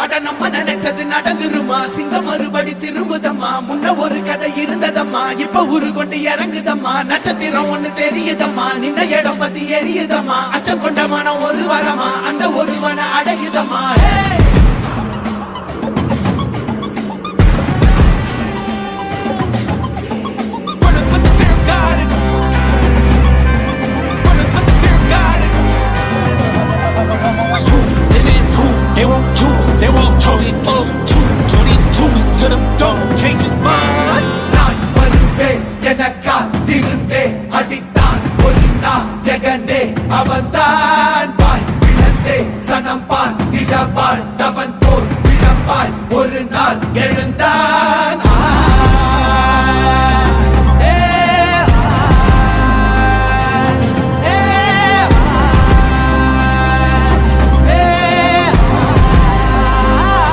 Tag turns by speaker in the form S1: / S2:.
S1: அட நம்ம நினைச்சது நடந்துருமா சிங்கம் மறுபடி திரும்புதம்மா முன்ன ஒரு கதை இருந்ததம்மா இப்ப உரு கொண்டு இறங்குதம்மா நட்சத்திரம் ஒண்ணு தெரியுதம்மா நின்ன இடம் பத்தி எரியுதம்மா அச்சம் கொண்ட மனம் ஒரு வரமா அந்த ஒருவன அடையுதம்மா
S2: They won't choose, they won't choose it. 222 to the door, change his mind.
S1: நான் வருவேன் என காத்திருந்தே அடித்தான் ஒரு நாயகனே அவன்தான் வாய் இழந்தே சனம் பார்த்திட வாழ்